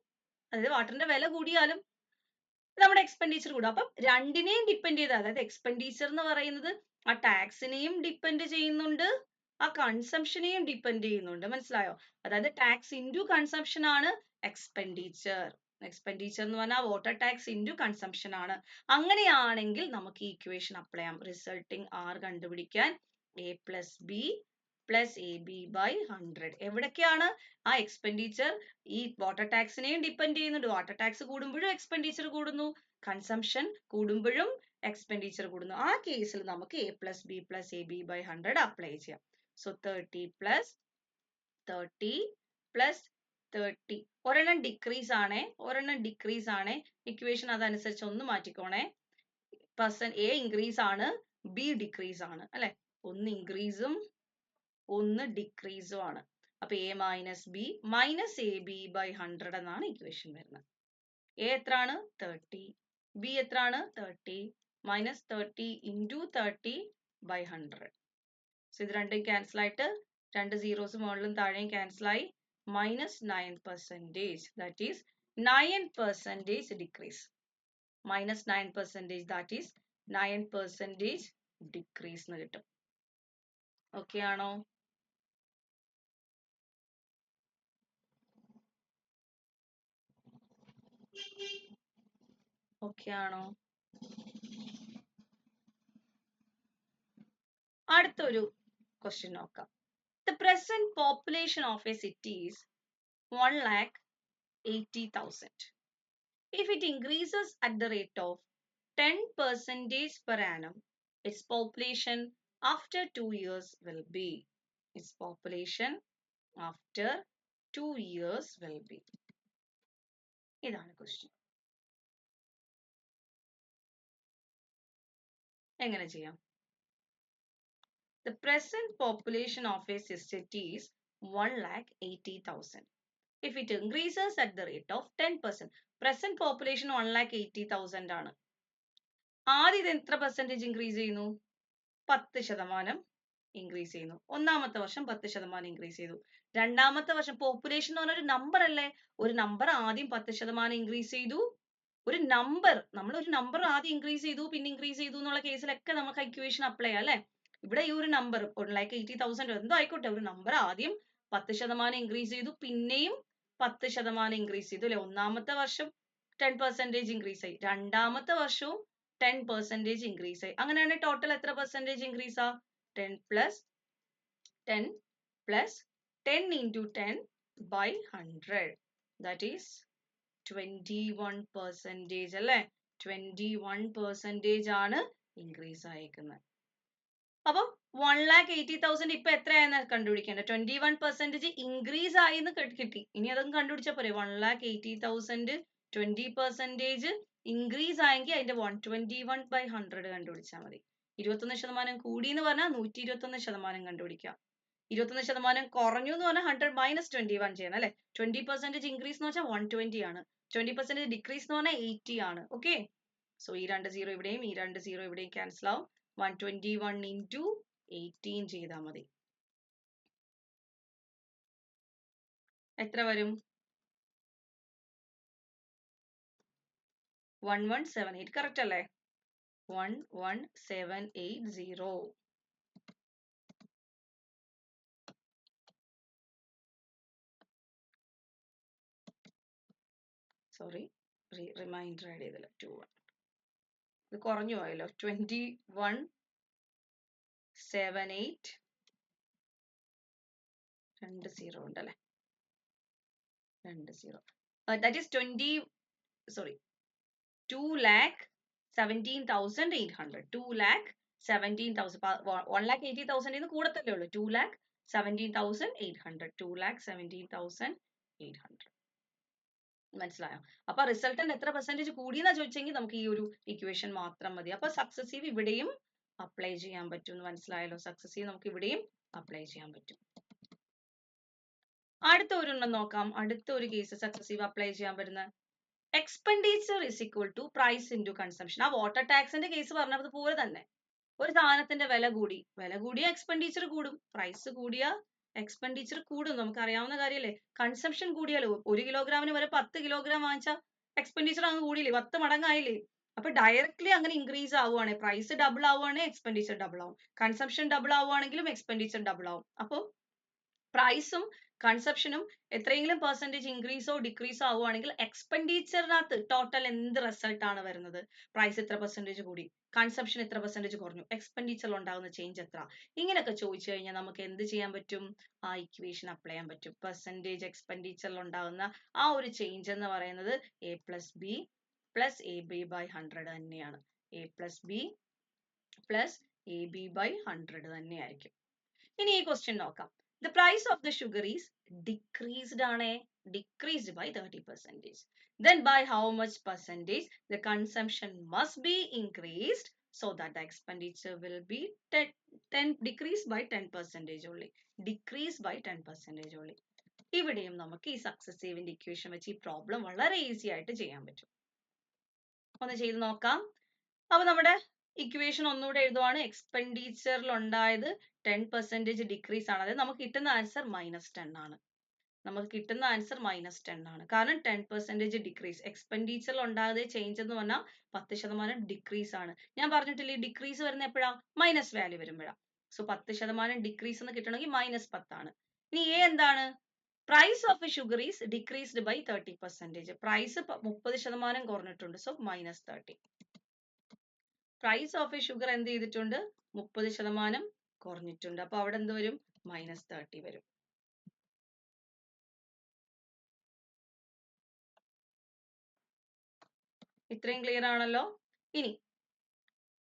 അതായത് വാട്ടറിന്റെ വില കൂടിയാലും നമ്മുടെ എക്സ്പെൻഡിച്ചർ കൂടും. അപ്പം രണ്ടിനെയും ഡിപ്പെൻഡ് ചെയ്ത്, അതായത് എക്സ്പെൻഡിച്ചർ എന്ന് പറയുന്നത് ആ ടാക്സിനെയും ഡിപ്പെൻഡ് ചെയ്യുന്നുണ്ട്, ആ കൺസംഷനെയും ഡിപ്പെൻഡ് ചെയ്യുന്നുണ്ട്. മനസ്സിലായോ? അതായത് ടാക്സ് ഇൻറ്റു കൺസംഷൻ ആണ് എക്സ്പെൻഡിച്ചർ. എക്സ്പെൻഡിച്ചർ എന്ന് പറഞ്ഞാൽ വാട്ടർ ടാക്സ് ഇൻറ്റു കൺസംഷൻ ആണ്. അങ്ങനെയാണെങ്കിൽ നമുക്ക് ഈ ഇക്വേഷൻ അപ്ലൈ ചെയ്യാം. റിസൾട്ടിങ് R കണ്ടുപിടിക്കാൻ A plus B plus AB by 100. എവിടൊക്കെയാണ് ആ എക്സ്പെൻഡിച്ചർ? ഈ വാട്ടർ ടാക്സിനെയും ഡിപ്പെൻഡ് ചെയ്യുന്നുണ്ട്. വാട്ടർ ടാക്സ് കൂടുമ്പോഴും എക്സ്പെൻഡിച്ചർ കൂടുന്നു, കൺസംഷൻ കൂടുമ്പോഴും എക്സ്പെൻഡിച്ചർ കൂടുന്നു. ആ കേസിൽ നമുക്ക് A plus B plus AB by 100 apply ചെയ്യാം. So 30 plus 30 plus 30. ഒരെണ്ണം ഡിക്രീസ് ആണേ, ഒരെണ്ണം ഡിക്രീസ് ആണേ. ഇക്വേഷൻ അതനുസരിച്ച് ഒന്ന് മാറ്റിക്കോണേ. എ ഇൻക്രീസ് ആണ്, ബി ഡിക്രീസ് ആണ് അല്ലെ. ഒന്ന് ഇൻക്രീസും ഒന്ന് ഡിക്രീസും ആണ്. അപ്പൊ a minus b minus a b by 100 എന്നാണ് ഇക്വേഷൻ വരുന്നത്. എ എത്രയാണ്? 30. ബി എത്രയാണ്? 30. Minus 30 into 30 by 100. സോ ഇത് രണ്ടും ക്യാൻസൽ ആയിട്ട് രണ്ട് സീറോസ് മുകളിലും താഴെയും ക്യാൻസൽ ആയി. Minus 9%. That is 9% decrease. Minus 9%, that is 9% decrease എന്ന് കിട്ടും. ഓക്കെ ആണോ? ഓക്കെ ആണോ? അടുത്തൊരു ക്വസ്റ്റ്യൻ നോക്കാം. The present population of a city is 1,80,000. If it increases at the rate of 10% per annum, its population after 2 years will be. Its population after 2 years will be. ഇതാണ് question. എങ്ങനെ ചെയ്യാം? The present population of a city is 1,80,000. If it increases at the rate of 10%. Present population 1,80,000 ആണ്. ആദ്യം ഇത് എത്ര percentage increase ചെയ്യുന്നു? 10% increase ചെയ്യുന്നു. ഒന്നാമത്തെ വർഷം 10% ഇൻക്രീസ് ചെയ്തു. രണ്ടാമത്തെ വർഷം പോപ്പുലേഷൻ എന്ന് പറഞ്ഞ ഒരു നമ്പർ അല്ലേ? ഒരു നമ്പർ ആദ്യം 10% ഇൻക്രീസ് ചെയ്തു. ഒരു നമ്പർ നമ്മൾ ഒരു നമ്പർ ആദ്യം ഇൻക്രീസ് ചെയ്തു പിന്നെ ഇൻക്രീസ് ചെയ്തു എന്നുള്ള കേസിലൊക്കെ നമുക്ക് ഇക്വേഷൻ അപ്ലൈ ചെയ്യാം അല്ലെ. ഇവിടെ ഈ ഒരു നമ്പർ 1,80,000 എന്തോ ആയിക്കോട്ടെ, ഒരു നമ്പർ ആദ്യം 10% ഇൻക്രീസ് ചെയ്തു പിന്നെയും 10% ഇൻക്രീസ് ചെയ്തു അല്ലെ. ഒന്നാമത്തെ വർഷം 10% ഇൻക്രീസ് ആയി, രണ്ടാമത്തെ വർഷവും 10% ഇൻക്രീസ് ആയി. അങ്ങനെയാണെങ്കിൽ ടോട്ടൽ എത്ര പെർസെന്റേജ് ഇൻക്രീസ് ആ? 10 plus 10 plus 10 into 10 by 100. That is 21% അല്ലേ. 21% ആണ് ഇൻക്രീസ് ആയിരിക്കുന്നത്. അപ്പൊ 1,80,000 ഇപ്പൊ എത്രയായെന്ന് കണ്ടുപിടിക്കേണ്ടത്. 21% ഇൻക്രീസ് ആയി എന്ന് കിട്ടി. ഇനി അതൊന്നും കണ്ടുപിടിച്ചാൽ പോരെ. 1,80,000 20% ഇൻക്രീസ് ആയെങ്കിൽ അതിന്റെ 121/100 കണ്ടുപിടിച്ചാൽ മതി. 21% കൂടി എന്ന് പറഞ്ഞാൽ 121% കണ്ടുപിടിക്കാം. 21% കുറഞ്ഞു എന്ന് പറഞ്ഞാൽ 100 മൈനസ് 21 ചെയ്യണം അല്ലെ. 20% ഇൻക്രീസ് എന്ന് വെച്ചാൽ 120 ആണ്. 20% ഡിക്രീസ് എന്ന് പറഞ്ഞാൽ 80 ആണ്. ഓക്കെ. സോ ഈ രണ്ട് സീറോ ഇവിടെയും ഈ രണ്ട് സീറോ ഇവിടെയും ക്യാൻസൽ ആവും. 121 into 18 ചെയ്താൽ മതി. എത്ര വരും? 1178. കറക്റ്റ് അല്ലേ? 11780. സോറി, റിമൈൻഡർ ആഡ് ചെയ്തില്ല. 21 ഇത് കുറഞ്ഞു പോയല്ലോ. 2178 രണ്ട് സീറോ ഉണ്ടല്ലേ. രണ്ട് സീറോ ദാറ്റ് ഈസ് 2,17,800. 2,17,000. 1,80,000 കൂടത്തല്ലേ ഉള്ളൂ. 2,17,800. 2,17,800. മനസ്സിലായോ? അപ്പൊ റിസൾട്ടന്റ് എത്ര പെർസെന്റേജ് കൂടിയെന്നാ ചോദിച്ചെങ്കിൽ നമുക്ക് ഈ ഒരു ഇക്വേഷൻ മാത്രം മതി. അപ്പൊ സക്സസീവ് ഇവിടെയും അപ്ലൈ ചെയ്യാൻ പറ്റും എന്ന് മനസ്സിലായല്ലോ. സക്സസീവ് നമുക്ക് ഇവിടെയും അപ്ലൈ ചെയ്യാൻ പറ്റും. അടുത്ത ഒരെണ്ണം നോക്കാം. അടുത്ത ഒരു കേസ് സക്സസീവ് അപ്ലൈ ചെയ്യാൻ പറ്റുന്ന expenditure is equal to price into consumption. ആ വാട്ടർ ടാക്സിന്റെ കേസ് പറഞ്ഞതുപോലെ തന്നെ ഒരു സാധനത്തിന്റെ വില കൂടിയ എക്സ്പെൻഡിച്ചർ കൂടും. പ്രൈസ് കൂടിയ എക്സ്പെൻഡിച്ചർ കൂടും. നമുക്ക് അറിയാവുന്ന കാര്യമല്ലേ. കൺസംഷൻ കൂടിയാലോ 1 കിലോഗ്രാമിന് വരെ 10 കിലോഗ്രാം വാങ്ങിച്ചാൽ എക്സ്പെൻഡിച്ചർ അങ്ങ് കൂടിയില്ലേ, 10 മടങ്ങായില്ലേ. അപ്പൊ ഡയറക്ട്ലി അങ്ങനെ ഇൻക്രീസ് ആവുകയാണ്. പ്രൈസ് ഡബിൾ ആവുകയാണെങ്കിൽ എക്സ്പെൻഡിച്ചർ ഡബിൾ ആവും. കൺസംഷൻ ഡബിൾ ആവുകയാണെങ്കിലും എക്സ്പെൻഡിച്ചർ ഡബിൾ ആവും. അപ്പോൾ പ്രൈസും കൺസപ്ഷനും എത്രയെങ്കിലും പെർസെന്റേജ് ഇൻക്രീസോ ഡിക്രീസോ ആവുകയാണെങ്കിൽ എക്സ്പെൻഡിച്ചറിനകത്ത് ടോട്ടൽ എന്ത് റിസൾട്ട് ആണ് വരുന്നത്? പ്രൈസ് എത്ര പെർസെന്റേജ് കൂടി, കൺസപ്ഷൻ എത്ര പെർസെന്റേജ് കുറഞ്ഞു, എക്സ്പെൻഡിച്ചറിൽ ഉണ്ടാകുന്ന ചേഞ്ച് എത്ര, ഇങ്ങനെയൊക്കെ ചോദിച്ചു കഴിഞ്ഞാൽ നമുക്ക് എന്ത് ചെയ്യാൻ പറ്റും? ആ ഇക്വേഷൻ അപ്ലൈ ചെയ്യാൻ പറ്റും. പെർസെന്റേജ് എക്സ്പെൻഡിച്ചറിൽ ഉണ്ടാകുന്ന ആ ഒരു ചേഞ്ച് എന്ന് പറയുന്നത് a plus b plus a b by 100 തന്നെയാണ്. A plus b plus a b by 100 തന്നെയായിരിക്കും. ഇനി ഈ ക്വസ്റ്റ്യൻ നോക്കാം. The price of the sugar is decreased decreased by 30%. Then by how much percentage the consumption must be increased so that the expenditure will be 10 decreased by 10% only. Decreased by 10% only. ഇവിടെയും നമുക്ക് ഈ സക്സസീവിന്റെ equation വെച്ച് ഈ problem വളരെ easy ആയിട്ട് ചെയ്യാൻ പറ്റും. ഒന്ന് ചെയ്ത് നോക്കാം. അപ്പൊ നമ്മുടെ ഇക്വേഷൻ ഒന്നുകൂടെ എഴുതുവാണ്. എക്സ്പെൻഡിച്ചറിൽ ഉണ്ടായത് 10% ഡിക്രീസ് ആണ്. അതായത് നമുക്ക് കിട്ടുന്ന ആൻസർ -10 ആണ്. നമുക്ക് കിട്ടുന്ന ആൻസർ -10 ആണ്. കാരണം 10% ഡിക്രീസ്. എക്സ്പെൻഡിച്ചറിൽ ഉണ്ടാകുന്ന ചേഞ്ച് എന്ന് പറഞ്ഞാൽ 10% ഡിക്രീസ് ആണ്. ഞാൻ പറഞ്ഞിട്ടില്ലേ ഡിക്രീസ് വരുന്ന എപ്പോഴാ? മൈനസ് വാല്യൂ വരുമ്പോഴാ. സോ 10% ഡിക്രീസ് എന്ന് കിട്ടണമെങ്കിൽ -10 ആണ്. ഇനി എ എന്താണ്? Price of sugar is decreased by 30%. Price 30% കുറഞ്ഞിട്ടുണ്ട്. സോ -30. പ്രൈസ് ഓഫ് ഷുഗർ എന്ത് ചെയ്തിട്ടുണ്ട്? 30% കുറഞ്ഞിട്ടുണ്ട്. അപ്പൊ അവിടെ എന്ത് വരും? -30 വരും. ഇത്രയും ക്ലിയർ ആണല്ലോ. ഇനി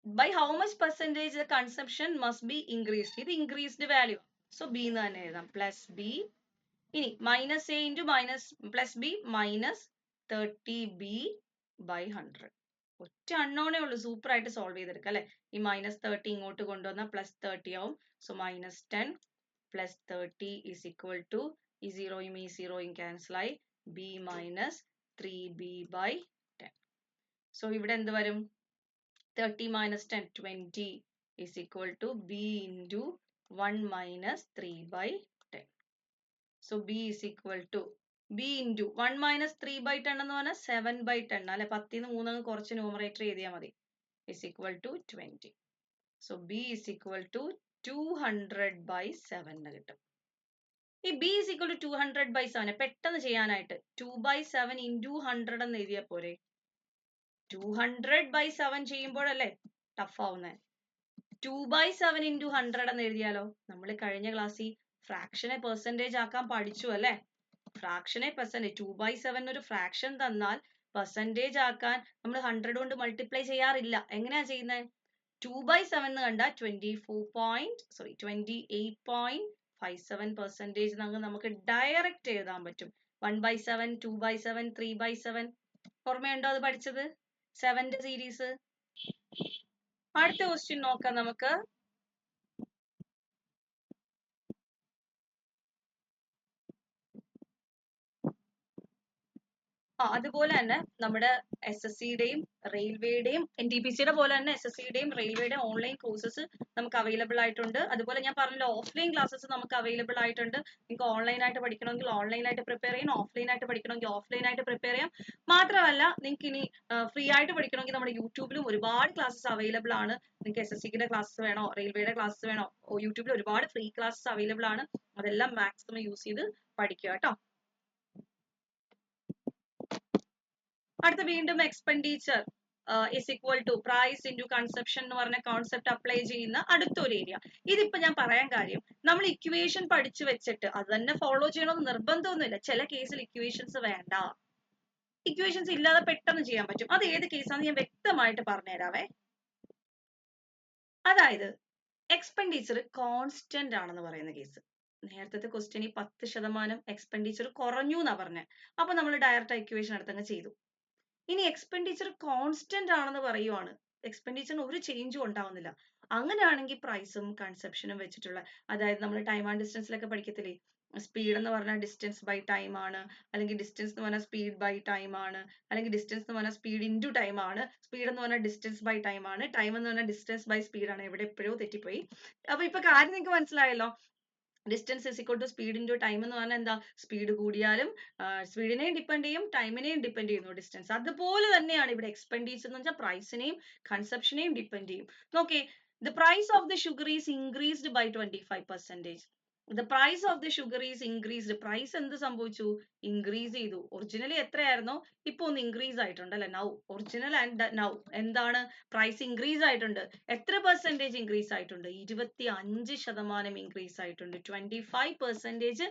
by how much percentage the consumption must be increased? ഇത് increased value. So B എന്ന് തന്നെ എഴുതാം. Plus B. ഇനി minus A into minus plus B minus 30B by 100. ഒറ്റ അൺനോണേ ഉള്ളൂ. സൂപ്പർ ആയിട്ട് സോൾവ് ചെയ്തെടുക്കാം അല്ലെ. ഈ -30 ഇങ്ങോട്ട് കൊണ്ടുവന്നാൽ +30 ആവും. So -10 plus 30 is equal to ഈ സീറോയും ഈ സീറോയും ക്യാൻസൽ ആയി. B minus 3B by 10. So ഇവിടെ എന്ത് വരും? 30 minus 10, 20 is equal to B into 1 minus 3 by 10. So B is equal to B into 1 minus 3 by 10 എന്ന് പറഞ്ഞാൽ 7 by 10 അല്ലെ. 10 ന്ന് 3 അങ്ങ് കുറച്ച് ന്യൂമറേറ്റർ എഴുതിയാൽ മതി. is equal to 20. So B is equal to 200 by 7 എന്ന് കിട്ടും. ഈ B is equal to 200 by 7 പെട്ടെന്ന് ചെയ്യാനായിട്ട് 2 by 7 into 100 എന്ന് എഴുതിയാൽ പോരെ. 200 by 7 ചെയ്യുമ്പോഴല്ലേ ടഫ് ആവുന്നേ. 2 by 7 into 100 എന്ന് എഴുതിയാലോ. നമ്മൾ കഴിഞ്ഞ ക്ലാസ്സിൽ ഫ്രാക്ഷനെ പെർസെന്റേജ് ആക്കാൻ പഠിച്ചു അല്ലെ. ഫ്രാക്ഷനെ പെർസെന്റേജ് 2 by 7 ഒരു ഫ്രാക്ഷൻ തന്നാൽ പെർസെന്റേജ് ആക്കാൻ നമ്മൾ 100 കൊണ്ട് മൾട്ടിപ്ലൈ ചെയ്യാറില്ല. എങ്ങനെയാ ചെയ്യുന്നത്? 2 by 7 എന്ന് കണ്ടാൽ 28.57% നമുക്ക് ഡയറക്റ്റ് എഴുതാൻ പറ്റും. 1 by 7, 2 by 7, 3 by 7 ഓർമ്മയുണ്ടോ അത് പഠിച്ചത്? 7ന്റെ സീരീസ്. അടുത്ത ക്വസ്റ്റ്യൻ നോക്കാം നമുക്ക്. അതുപോലെ തന്നെ നമ്മുടെ SSCയുടെയും റെയിൽവേയുടെയും NTPCയുടെ പോലെ തന്നെ SSCയുടെയും റെയിൽവേയുടെയും ഓൺലൈൻ കോഴ്സസ് നമുക്ക് അവൈലബിൾ ആയിട്ടുണ്ട്. അതുപോലെ ഞാൻ പറഞ്ഞല്ലോ ഓഫ്ലൈൻ ക്ലാസ്സസ് നമുക്ക് അവൈലബിൾ ആയിട്ടുണ്ട്. നിങ്ങൾക്ക് ഓൺലൈൻ ആയിട്ട് പഠിക്കണമെങ്കിൽ ഓൺലൈൻ ആയിട്ട് പ്രിപ്പയർ ചെയ്യാം, ഓഫ്ലൈൻ ആയിട്ട് പഠിക്കണമെങ്കിൽ ഓഫ്ലൈൻ ആയിട്ട് പ്രിപ്പയർ ചെയ്യാം. മാത്രമല്ല നിങ്ങൾക്ക് ഇനി ഫ്രീ ആയിട്ട് പഠിക്കണമെങ്കിൽ നമ്മുടെ യൂട്യൂബിലും ഒരുപാട് ക്ലാസ്സസ് അവൈലബിൾ ആണ്. നിങ്ങൾക്ക് SSCയുടെ ക്ലാസ്സസ് വേണോ, റെയിൽവേയുടെ ക്ലാസ്സസ് വേണോ, യൂട്യൂബിൽ ഒരുപാട് ഫ്രീ ക്ലാസ്സസ് അവൈലബിൾ ആണ്. അതെല്ലാം മാക്സിമം യൂസ് ചെയ്ത് പഠിക്കുക കേട്ടോ. അടുത്ത വീണ്ടും expenditure is equal to price into conception എന്ന് പറഞ്ഞ കോൺസെപ്റ്റ് അപ്ലൈ ചെയ്യുന്ന അടുത്തൊരു ഏരിയ. ഇതിപ്പോ ഞാൻ പറയാൻ കാര്യം നമ്മൾ ഇക്വേഷൻ പഠിച്ചു വെച്ചിട്ട് അത് തന്നെ ഫോളോ ചെയ്യണമെന്ന് നിർബന്ധമൊന്നുമില്ല. ചില കേസിൽ ഇക്വേഷൻസ് വേണ്ട. ഇക്വേഷൻസ് ഇല്ലാതെ പെട്ടെന്ന് ചെയ്യാൻ പറ്റും. അത് ഏത് കേസാണെന്ന് ഞാൻ വ്യക്തമായിട്ട് പറഞ്ഞുതരാവേ. അതായത് എക്സ്പെൻഡിച്ചർ കോൺസ്റ്റന്റ് ആണെന്ന് പറയുന്ന കേസ്. നേരത്തെ ക്വസ്റ്റ്യൻ 10% എക്സ്പെൻഡിച്ചർ കുറഞ്ഞു എന്നാ പറഞ്ഞത്. അപ്പൊ നമ്മൾ ഡയറക്റ്റ് ഇക്വേഷൻ എടുത്തങ്ങ് ചെയ്തു. ഇനി എക്സ്പെൻഡിച്ചർ കോൺസ്റ്റന്റ് ആണെന്ന് പറയുവാണ്. എക്സ്പെൻഡിച്ചറിന് ഒരു ചേഞ്ചും ഉണ്ടാവുന്നില്ല. അങ്ങനെയാണെങ്കിൽ പ്രൈസും കൺസെപ്ഷനും വെച്ചിട്ടുള്ള, അതായത് നമ്മൾ ടൈം ആൻഡ് ഡിസ്റ്റൻസിലൊക്കെ പഠിക്കത്തില്ലേ, സ്പീഡ് എന്ന് പറഞ്ഞാൽ ഡിസ്റ്റൻസ് ബൈ ടൈം ആണ്, അല്ലെങ്കിൽ ഡിസ്റ്റൻസ് എന്ന് പറഞ്ഞാൽ സ്പീഡ് ബൈ ടൈം ആണ്, അല്ലെങ്കിൽ ഡിസ്റ്റൻസ് എന്ന് പറഞ്ഞാൽ സ്പീഡ് ഇൻറ്റു ടൈം ആണ്, സ്പീഡ് എന്ന് പറഞ്ഞാൽ ഡിസ്റ്റൻസ് ബൈ ടൈം ആണ്, ടൈം എന്ന് പറഞ്ഞാൽ ഡിസ്റ്റൻസ് ബൈ സ്പീഡ് ആണ്. എവിടെ എപ്പോഴോ തെറ്റിപ്പോയി. അപ്പൊ ഇപ്പൊ കാര്യം നിങ്ങൾക്ക് മനസ്സിലായല്ലോ. Distance is equal to speed into time എന്ന് പറഞ്ഞാൽ എന്താ? സ്പീഡ് കൂടിയാലും സ്പീഡിനെയും ഡിപ്പെൻഡ് ചെയ്യും, ടൈമിനെയും ഡിപ്പെൻഡ് ചെയ്യുന്നു ഡിസ്റ്റൻസ്. അതുപോലെ തന്നെയാണ് ഇവിടെ എക്സ്പെൻഡിച്ചർ എന്ന് വെച്ചാൽ പ്രൈസിനെയും കൺസെപ്ഷനെയും ഡിപ്പെൻഡ് ചെയ്യും. നോക്കേ, the price of the sugar is increased by 25%. The price of the sugar is increased. Price എന്ത് സംഭവിച്ചു? ഇൻക്രീസ് ചെയ്തു. ഒറിജിനലി എത്രയായിരുന്നു? ഇപ്പൊ ഒന്ന് ഇൻക്രീസ് ആയിട്ടുണ്ട് അല്ലെ. നൗ ഒറിജിനൽ ആൻഡ് നൗ എന്താണ്? പ്രൈസ് ഇൻക്രീസ് ആയിട്ടുണ്ട്. എത്ര പെർസെന്റേജ് ഇൻക്രീസ് ആയിട്ടുണ്ട്? 25% ഇൻക്രീസ് ആയിട്ടുണ്ട്. 25%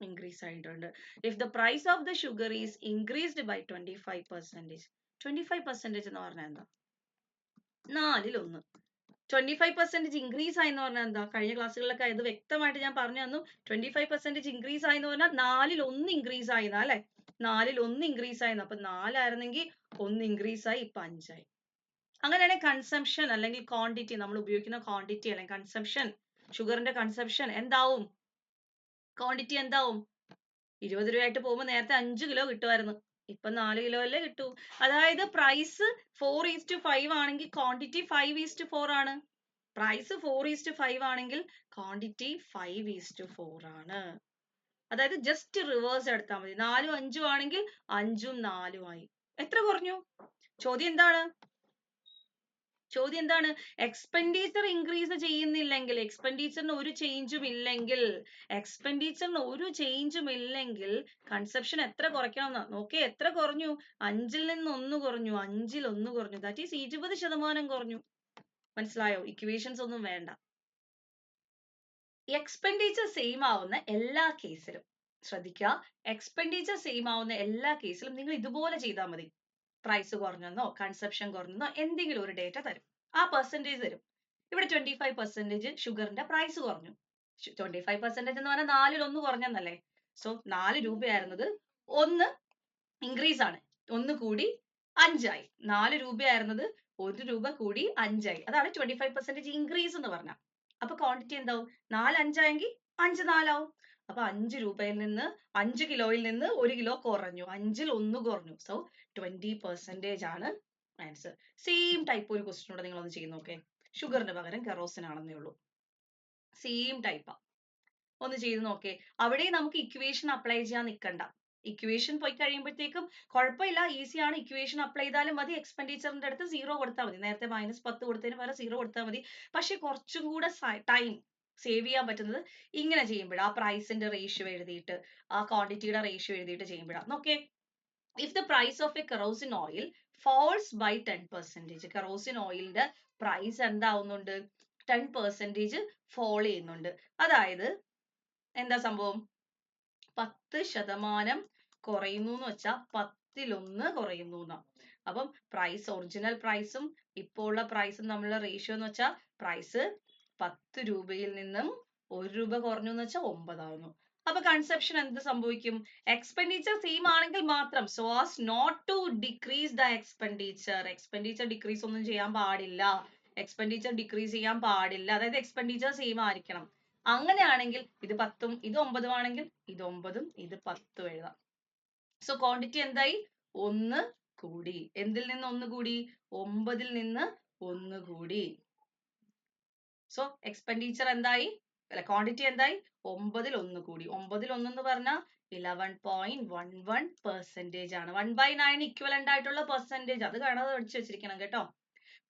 ഇൻക്രീസ് ആയിട്ടുണ്ട്. If the price of the sugar is increased by 25%, 25% എന്ന് പറഞ്ഞാൽ എന്താ? 1/4. 25% ഇൻക്രീസ് ആയി എന്ന് പറഞ്ഞാൽ എന്താ? കഴിഞ്ഞ ക്ലാസ്സുകളിലൊക്കെ ഇത് വ്യക്തമായിട്ട് ഞാൻ പറഞ്ഞു തന്നു. 25% ഇൻക്രീസ് ആയി എന്ന് പറഞ്ഞാൽ 1/4 ഇൻക്രീസ് ആയി അല്ലേ? 1/4 ഇൻക്രീസ് ആയി. അപ്പൊ 4 ആയിരുന്നെങ്കിൽ 1 ഇൻക്രീസ് ആയി, ഇപ്പൊ 5 ആയി. അങ്ങനെയാണെങ്കിൽ കൺസംഷൻ അല്ലെങ്കിൽ ക്വാണ്ടിറ്റി, നമ്മൾ ഉപയോഗിക്കുന്ന ക്വാണ്ടിറ്റി അല്ലെങ്കിൽ കൺസംഷൻ, ഷുഗറിന്റെ കൺസംഷൻ എന്താവും? ക്വാണ്ടിറ്റി എന്താവും? 20 രൂപയായിട്ട് പോകുമ്പോൾ നേരത്തെ 5 കിലോ കിട്ടുമായിരുന്നു, ഇപ്പൊ 4 കിലോ അല്ലേ കിട്ടൂ. അതായത് പ്രൈസ് 4:5 ആണെങ്കിൽ ക്വാണ്ടിറ്റി 5:4 ആണ്. പ്രൈസ് 4:5 ആണെങ്കിൽ ക്വാണ്ടിറ്റി 5:4 ആണ്. അതായത് ജസ്റ്റ് റിവേഴ്സ് എടുത്താൽ മതി. 4ഉം 5ഉം ആണെങ്കിൽ 5ഉം 4ഉം ആയി. എത്ര കുറഞ്ഞു? ചോദ്യം എന്താണ്? ചോദ്യം എന്താണ്? എക്സ്പെൻഡിച്ചർ ഇൻക്രീസ് ചെയ്യുന്നില്ലെങ്കിൽ, എക്സ്പെൻഡിച്ചറിന് ഒരു ചേഞ്ചും ഇല്ലെങ്കിൽ, എക്സ്പെൻഡിച്ചറിന് ഒരു ചേഞ്ചും ഇല്ലെങ്കിൽ കൺസപ്ഷൻ എത്ര കുറയ്ക്കണം എന്നാ നോക്കേ. എത്ര കുറഞ്ഞു? 5ൽ നിന്ന് 1 കുറഞ്ഞു, 5ൽ 1 കുറഞ്ഞു, ദാറ്റ് ഈസ് 20% കുറഞ്ഞു. മനസ്സിലായോ? ഇക്വേഷൻസ് ഒന്നും വേണ്ട. എക്സ്പെൻഡിച്ചർ സെയിം ആവുന്ന എല്ലാ കേസിലും ശ്രദ്ധിക്കുക, എക്സ്പെൻഡിച്ചർ സെയിം ആവുന്ന എല്ലാ കേസിലും നിങ്ങൾ ഇതുപോലെ ചെയ്താൽ മതി. പ്രൈസ് കുറഞ്ഞെന്നോ കൺസപ്ഷൻ കുറഞ്ഞെന്നോ എന്തെങ്കിലും ഒരു ഡേറ്റ തരും, ആ പെർസെൻറ്റേജ് തരും. ഇവിടെ 25% ഷുഗറിന്റെ പ്രൈസ് കുറഞ്ഞു. 25% എന്ന് പറഞ്ഞാൽ 4ൽ 1 കുറഞ്ഞെന്നല്ലേ? സോ 4 രൂപയായിരുന്നത് 1 ഇൻക്രീസ് ആണ്, 1 കൂടി 5 ആയി. 4 രൂപയായിരുന്നത് 1 രൂപ കൂടി 5 ആയി. അതാണ് 25% ഇൻക്രീസ് എന്ന് പറഞ്ഞാൽ. അപ്പൊ ക്വാണ്ടിറ്റി എന്താവും? 4 5 ആയെങ്കിൽ 5 4 ആവും. അപ്പൊ 5 രൂപയിൽ നിന്ന് 5 കിലോയിൽ നിന്ന് 1 കിലോ കുറഞ്ഞു, 5ൽ 1 കുറഞ്ഞു. സോ 20% ആണ് ആൻസർ. സെയിം ടൈപ്പ് ഒരു ക്വസ്റ്റ്യൻ കൂടെ നിങ്ങൾ ഒന്ന് ചെയ്ത് നോക്കേ. ഷുഗറിന് പകരം കെറോസിൻ ആണെന്നേ ഉള്ളൂ. സെയിം ടൈപ്പാ. ഒന്ന് ചെയ്ത് നോക്കേ. അവിടെ നമുക്ക് ഇക്വേഷൻ അപ്ലൈ ചെയ്യാൻ നിൽക്കണ്ട. ഇക്വേഷൻ പോയി കഴിയുമ്പോഴത്തേക്കും കുഴപ്പമില്ല, ഈസിയാണ്. ഇക്വേഷൻ അപ്ലൈ ചെയ്താലും മതി. എക്സ്പെൻഡിച്ചറിന്റെ അടുത്ത് 0 കൊടുത്താൽ മതി. നേരത്തെ -10 കൊടുത്തതിന് പകരം 0 കൊടുത്താൽ മതി. പക്ഷെ കുറച്ചും കൂടെ ടൈം സേവ് ചെയ്യാൻ പറ്റുന്നത് ഇങ്ങനെ ചെയ്യുമ്പോഴാണ്. ആ പ്രൈസിന്റെ റേഷ്യോ എഴുതിയിട്ട്, ആ ക്വാണ്ടിറ്റിയുടെ റേഷ്യോ എഴുതിയിട്ട് ചെയ്യുമ്പോഴാണ്. നോക്കേ, if the price of a kerosene oil falls by 10%, kerosene ഓയിലിന്റെ പ്രൈസ് എന്താവുന്നുണ്ട്? 10% fall ചെയ്യുന്നുണ്ട്. അതായത് എന്താ സംഭവം? 10% കുറയുന്നു എന്ന് വെച്ചാൽ 10ൽ 1 കുറയുന്നു എന്നാ. അപ്പം പ്രൈസ്, ഒറിജിനൽ പ്രൈസും ഇപ്പോൾ ഉള്ള പ്രൈസും തമ്മിലുള്ള റേഷ്യോ എന്ന് വെച്ചാൽ പ്രൈസ് 10 രൂപയിൽ നിന്നും 1 രൂപ കുറഞ്ഞു എന്ന് വെച്ചാൽ 9 ആവുന്നു. അപ്പൊ കൺസെപ്ഷൻ എന്ത് സംഭവിക്കും? എക്സ്പെൻഡിച്ചർ സെയിം ആണെങ്കിൽ മാത്രം, so as not to decrease the expenditure. Expenditure decrease ഒന്നും ചെയ്യാൻ പാടില്ല. എക്സ്പെൻഡിച്ചർ ഡിക്രീസ് ചെയ്യാൻ പാടില്ല. അതായത് എക്സ്പെൻഡിച്ചർ സെയിം ആയിരിക്കണം. അങ്ങനെയാണെങ്കിൽ ഇത് 10ഉം ഇത് 9ഉം ആണെങ്കിൽ ഇത് 9ഉം ഇത് 10ഉം എഴുതാം. സോ ക്വാണ്ടിറ്റി എന്തായി? 1 കൂടി. എന്തിൽ നിന്ന് 1 കൂടി? 9ൽ നിന്ന് 1 കൂടി. സോ എക്സ്പെൻഡിച്ചർ എന്തായി? അല്ല, ക്വാണ്ടിറ്റി എന്തായി? 9ൽ 1 കൂടി. 9ൽ 1 എന്ന് പറഞ്ഞാൽ 11.11% ആണ്. 1/9 ഇക്വലന്റ് ആയിട്ടുള്ള പെർസെന്റേജ്, അത് കാണാതെ പഠിച്ചു വെച്ചിരിക്കണം കേട്ടോ.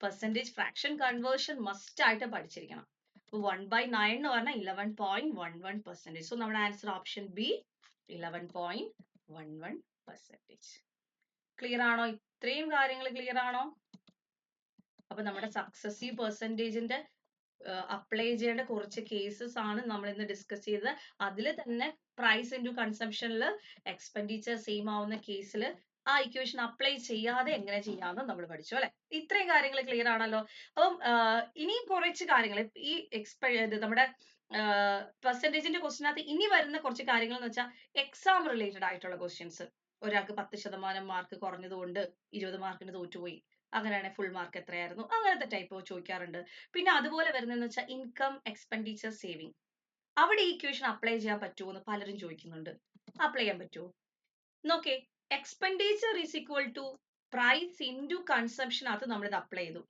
പെർസെന്റേജ് ഫ്രാക്ഷൻ കൺവേർഷൻ മസ്റ്റ് ആയിട്ട് പഠിച്ചിരിക്കണം. 1/9 എന്ന് പറഞ്ഞാൽ 11.11%. സോ നമ്മുടെ ആൻസർ ഓപ്ഷൻ ബി 11.11%. ക്ലിയർ ആണോ? ഇത്രയും കാര്യങ്ങൾ ക്ലിയർ ആണോ? അപ്പൊ നമ്മുടെ സക്സസീവ് പെർസെന്റേജിന്റെ അപ്ലൈ ചെയ്യേണ്ട കുറച്ച് കേസസ് ആണ് നമ്മൾ ഇന്ന് ഡിസ്കസ് ചെയ്തത്. അതിൽ തന്നെ പ്രൈസ് ഇൻറ്റു കൺസംഷനിൽ എക്സ്പെൻഡിച്ചർ സെയിം ആവുന്ന കേസിൽ ആ ഇക്വേഷൻ അപ്ലൈ ചെയ്യാതെ എങ്ങനെ ചെയ്യാമെന്ന് നമ്മൾ പഠിച്ചു അല്ലെ. ഇത്രയും കാര്യങ്ങൾ ക്ലിയർ ആണല്ലോ. അപ്പം ഇനിയും കുറച്ച് കാര്യങ്ങൾ ഈ നമ്മുടെ പെർസെന്റേജിന്റെ ക്വസ്റ്റിനകത്ത് ഇനി വരുന്ന കുറച്ച് കാര്യങ്ങൾ എന്ന് വെച്ചാൽ എക്സാം റിലേറ്റഡ് ആയിട്ടുള്ള ക്വസ്റ്റ്യൻസ്. ഒരാൾക്ക് 10% മാർക്ക് കുറഞ്ഞതുകൊണ്ട് 20 മാർക്കിന് തോറ്റുപോയി, അങ്ങനെയാണെങ്കിൽ ഫുൾ മാർക്ക് എത്രയായിരുന്നു, അങ്ങനത്തെ ടൈപ്പ് ചോദിക്കാറുണ്ട്. പിന്നെ അതുപോലെ വരുന്നതെന്ന് വെച്ചാൽ ഇൻകം എക്സ്പെൻഡിച്ചർ സേവിങ്. അവിടെ ഈ ഇക്വേഷൻ അപ്ലൈ ചെയ്യാൻ പറ്റുമോ എന്ന് പലരും ചോദിക്കുന്നുണ്ട്. അപ്ലൈ ചെയ്യാൻ പറ്റുമോ? നോക്കേ, expenditure is equal to price into consumption, അത് നമ്മളിത് അപ്ലൈ ചെയ്തു.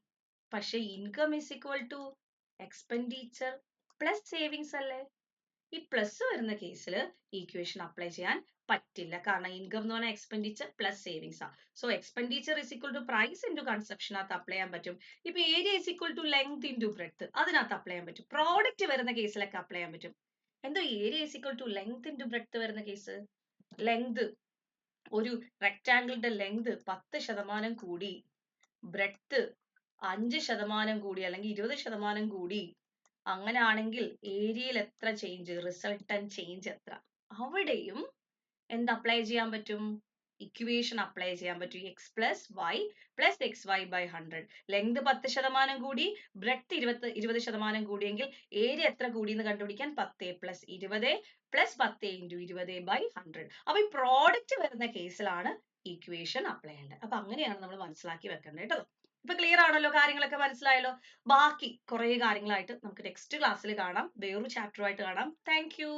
പക്ഷെ income is equal to expenditure plus savings അല്ലേ? ഈ പ്ലസ് വരുന്ന കേസിൽ ഇക്വേഷൻ അപ്ലൈ ചെയ്യാൻ പറ്റില്ല. കാരണം ഇൻകം എന്ന് പറഞ്ഞാൽ എക്സ്പെൻഡിച്ചർ പ്ലസ് സേവിങ്സ് ആണ്. So expenditure is equal to price into കൺസപ്ഷനകത്ത് അപ്ലൈ ചെയ്യാൻ പറ്റും. ഇപ്പൊ area is equal to length into breadth, അതിനകത്ത് അപ്ലൈ ചെയ്യാൻ പറ്റും. പ്രോഡക്റ്റ് വരുന്ന കേസിലൊക്കെ അപ്ലൈ ചെയ്യാൻ പറ്റും. എന്തോ area is equal to length into breadth വരുന്ന കേസ്? ലെങ്ത്, ഒരു റെക്ടാംഗിളിന്റെ ലെങ്ത് 10% കൂടി, ബ്രെഡ്ത്ത് 5% കൂടി അല്ലെങ്കിൽ 20% കൂടി, അങ്ങനെയാണെങ്കിൽ ഏരിയയിൽ എത്ര ചേഞ്ച്, റിസൾട്ടന്റ് ചേഞ്ച് എത്ര? അവിടെയും എന്ത് അപ്ലൈ ചെയ്യാൻ പറ്റും? ഇക്വേഷൻ അപ്ലൈ ചെയ്യാൻ പറ്റും. x plus y plus x y by 100. Length 10% കൂടി, ബ്രെഡ്ത്ത് 20% കൂടിയെങ്കിൽ ഏരിയ എത്ര കൂടി എന്ന് കണ്ടുപിടിക്കാൻ 10 പ്ലസ് 20 പ്ലസ് 10 ഇൻറ്റു 20 ബൈ 100. അപ്പൊ ഈ പ്രോഡക്റ്റ് വരുന്ന കേസിലാണ് ഇക്വേഷൻ അപ്ലൈ ചെയ്യേണ്ടത്. അപ്പൊ അങ്ങനെയാണ് നമ്മൾ മനസ്സിലാക്കി വെക്കേണ്ടത് കേട്ടോ. ഇപ്പൊ ക്ലിയർ ആണല്ലോ, കാര്യങ്ങളൊക്കെ മനസ്സിലായല്ലോ. ബാക്കി കുറെ കാര്യങ്ങളായിട്ട് നമുക്ക് നെക്സ്റ്റ് ക്ലാസ്സിൽ കാണാം, വേറൊരു ചാപ്റ്ററുമായിട്ട് കാണാം. Thank you.